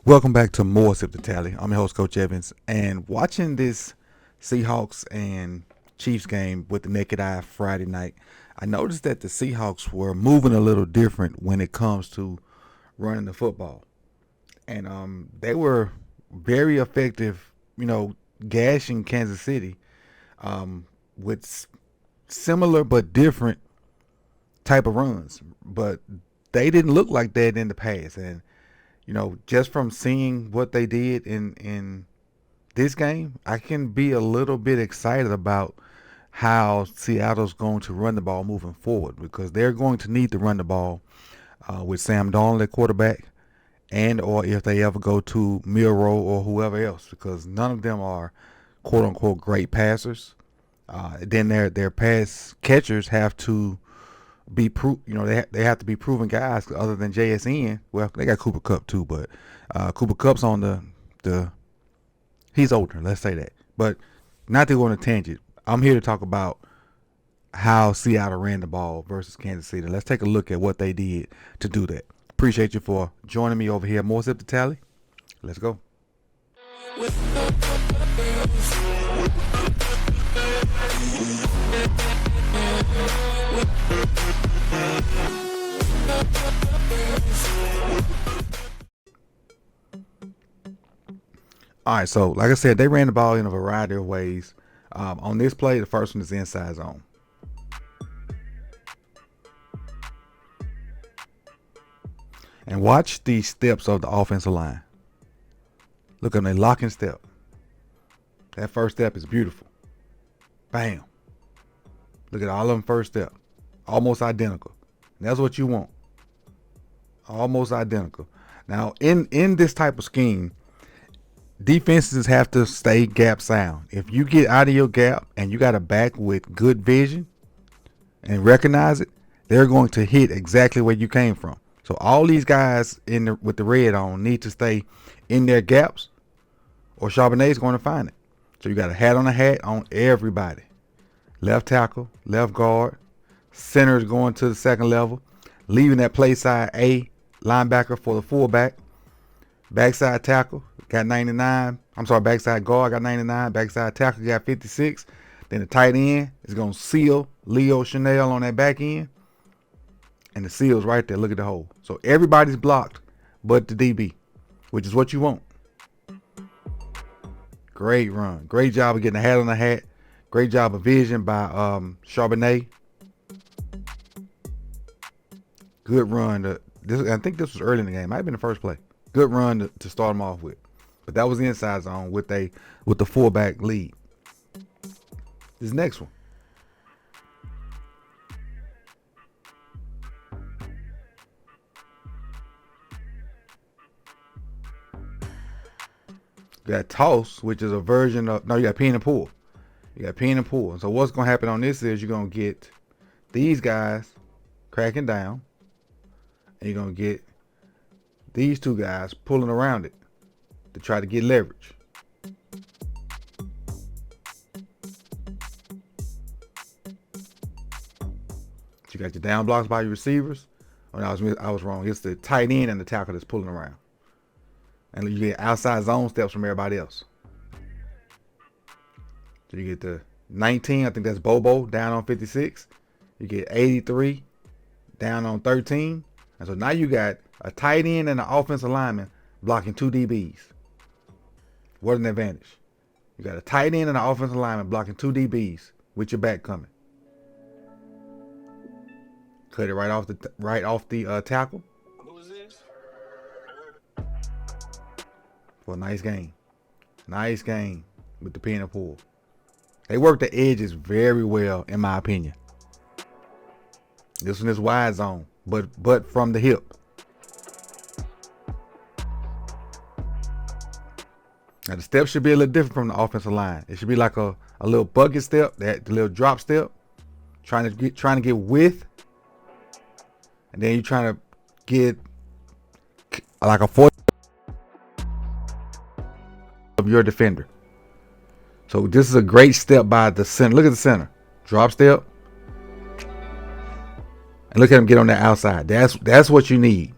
Welcome back to more Sip the Tally. I'm your host, Coach Evans, and watching this Seahawks and Chiefs game with the naked eye Friday night, I noticed that the Seahawks were moving a little different when it comes to running the football, and they were very effective. Gashing Kansas City with similar but different type of runs, but they didn't look like that in the past, and just from seeing what they did in this game, I can be a little bit excited about how Seattle's going to run the ball moving forward because they're going to need to run the ball with Sam Darnold at quarterback, and or if they ever go to Milroe or whoever else, because none of them are quote unquote great passers. Then their pass catchers have to be they have to be proven guys other than JSN. Well, they got Cooper Kupp too, but Cooper Kupp's on the he's older, let's say that. But not to go on a tangent, I'm here to talk about how Seattle ran the ball versus Kansas City. Let's take a look at what they did to do that. Appreciate you for joining me over here. More Sip the Tally. Let's go. All right, so like I said, they ran the ball in a variety of ways. On this play, the first one is inside zone. And watch the steps of the offensive line. Look at them, they lock and step. That first step is beautiful. Bam. Look at all of them first step. Almost identical. And that's what you want. Almost identical. Now, in this type of scheme, defenses have to stay gap sound. If you get out of your gap and you got a back with good vision and recognize it, they're going to hit exactly where you came from. So all these guys with the red on need to stay in their gaps, or Charbonnet is going to find it. So you got a hat on everybody. Left tackle, left guard, center is going to the second level, leaving that play side A linebacker for the fullback. Backside tackle got 99. Backside guard got 99. Backside tackle got 56. Then the tight end is going to seal Leo Chanel on that back end. And the seal's right there. Look at the hole. So everybody's blocked but the DB, which is what you want. Great run. Great job of getting a hat on the hat. Great job of vision by Charbonnet. Good run. I think this was early in the game. Might have been the first play. Good run to start them off with. But that was the inside zone with the fullback lead. This next one. You got toss, which is a version of, you got pin and pull. You got pin and pull. And so what's going to happen on this is you're going to get these guys cracking down. And you're going to get these two guys pulling around it to try to get leverage. So you got your down blocks by your receivers. Oh, no, I was wrong. It's the tight end and the tackle that's pulling around. And you get outside zone steps from everybody else. So you get the 19, I think that's Bobo, down on 56. You get 83 down on 13. And so now you got a tight end and an offensive lineman blocking two DBs. What an advantage. You got a tight end and an offensive lineman blocking two DBs with your back coming. Cut it right off the tackle. Who's this? For a nice game. Nice game with the pin and pull. They work the edges very well, in my opinion. This one is wide zone, but from the hip. Now the step should be a little different from the offensive line. It should be like a little bucket step, the little drop step, trying to get width, and then you're trying to get like a fourth of your defender. So this is a great step by the center. Look at the center. Drop step. And look at him get on the outside. That's what you need.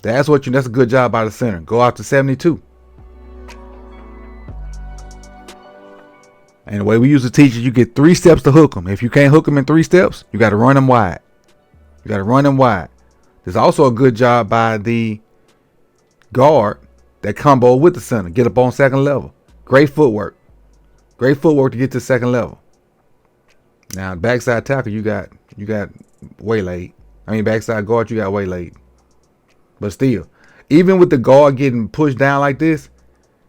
That's a good job by the center. Go out to 72. And the way we used to teach you get 3 steps to hook them. If you can't hook them in 3 steps, you got to run them wide. There's also a good job by the guard that combo with the center. Get up on second level. Great footwork to get to second level. Now, backside tackle, you got waylaid. Backside guard, you got waylaid. But still, even with the guard getting pushed down like this,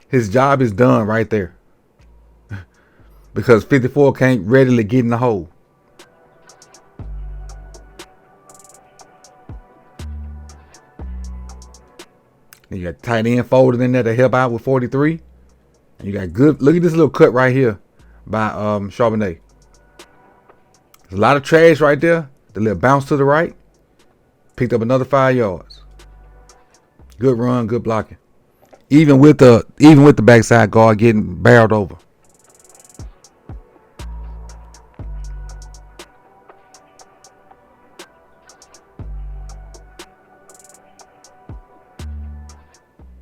his job is done right there. Because 54 can't readily get in the hole. Then you got tight end folded in there to help out with 43. And you got good. Look at this little cut right here by Charbonnet. There's a lot of trash right there. The little bounce to the right. Picked up another 5 yards. Good run, good blocking. Even with the backside guard getting barreled over.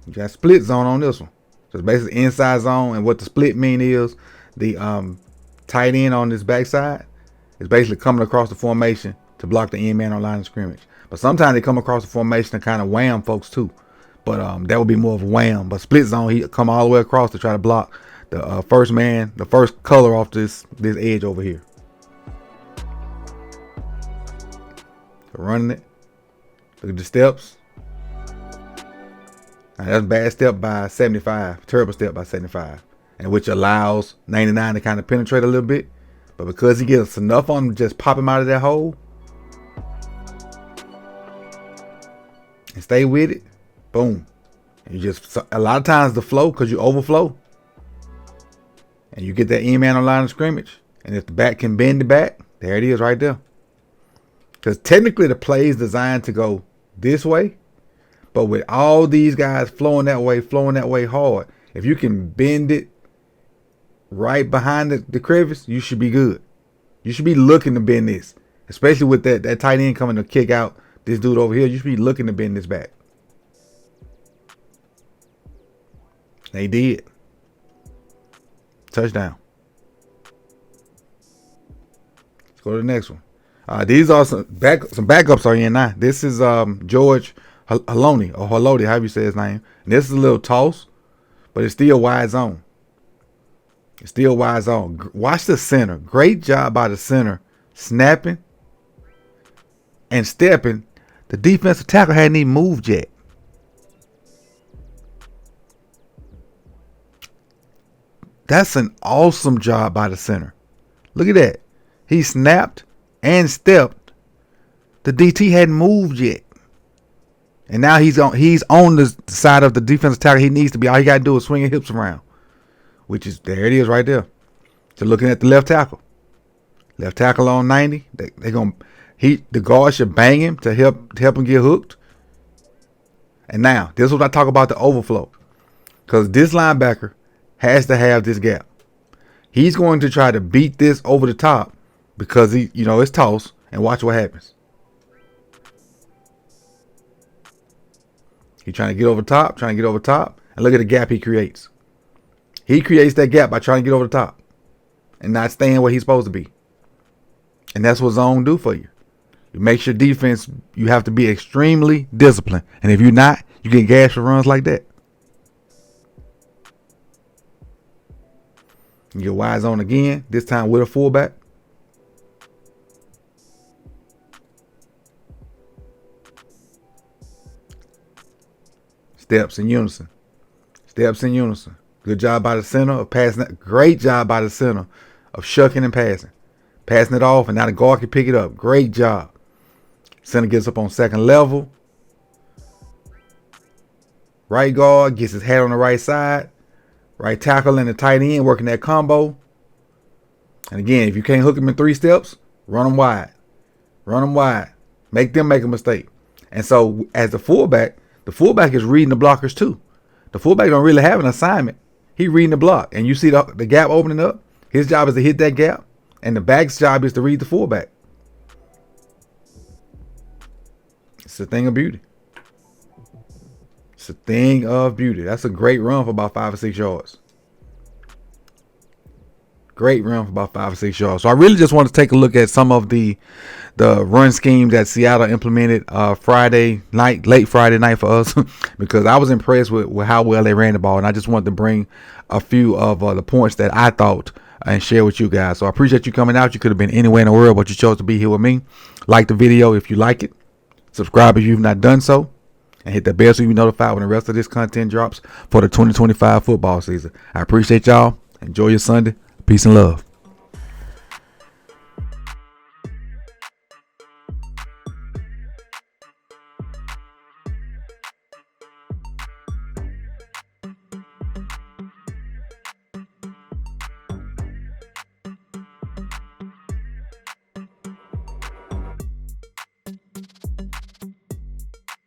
You got split zone on this one. So it's basically inside zone, and what the split mean is the tight end on this backside is basically coming across the formation to block the end man on line of scrimmage. But sometimes they come across the formation to kind of wham folks too. But that would be more of a wham. But split zone, he come all the way across to try to block the first man, the first color off this edge over here. So running it. Look at the steps. Now that's a bad step by 75. Terrible step by 75. And which allows 99 to kind of penetrate a little bit. But because he gets enough on him to just pop him out of that hole and stay with it, boom. And you just, a lot of times the flow, because you overflow. And you get that end man on line of scrimmage. And if the back can bend the back, there it is right there. Because technically the play is designed to go this way. But with all these guys flowing that way hard, if you can bend it right behind the crevice, you should be good. You should be looking to bend this. Especially with that tight end coming to kick out this dude over here. You should be looking to bend this back. They did. Touchdown. Let's go to the next one. These are some backups are in now. This is George Haloni, or Haloti, however you say his name. And this is a little toss, but it's still wide zone. Watch the center. Great job by the center. Snapping and stepping. The defensive tackle hadn't even moved yet. That's an awesome job by the center. Look at that. He snapped and stepped. The DT hadn't moved yet. And now he's on the side of the defensive tackle he needs to be. All he got to do is swing his hips around. Which is, there it is right there. So looking at the left tackle. Left tackle on 90. The guard should bang him to help him get hooked. And now, this is what I talk about, the overflow. Because this linebacker has to have this gap. He's going to try to beat this over the top because it's toss, and watch what happens. He's trying to get over top, and look at the gap he creates. He creates that gap by trying to get over the top and not staying where he's supposed to be. And that's what zone do for you. It makes your defense, you have to be extremely disciplined. And if you're not, you get gashed for runs like that. You get wide zone again, this time with a fullback. Steps in unison. Good job by the center of passing. Great job by the center of shucking and passing. Passing it off, and now the guard can pick it up. Great job. Center gets up on second level. Right guard gets his head on the right side. Right tackle and the tight end working that combo. And again, if you can't hook him in 3 steps, run them wide. Make them make a mistake. And so as the fullback is reading the blockers too. The fullback don't really have an assignment. He reading the block. And you see the gap opening up. His job is to hit that gap. And the back's job is to read the fullback. It's a thing of beauty. It's a thing of beauty. That's a great run for about 5 or 6 yards. Great run for about 5 or 6 yards. So I really just want to take a look at some of the run scheme that Seattle implemented Friday night, late Friday night for us, because I was impressed with how well they ran the ball, and I just wanted to bring a few of the points that I thought and share with you guys. So I appreciate you coming out. You could have been anywhere in the world, but you chose to be here with me. Like the video if you like it. Subscribe if you've not done so. And hit the bell so you be notified when the rest of this content drops for the 2025 football season. I appreciate y'all. Enjoy your Sunday. Peace and love.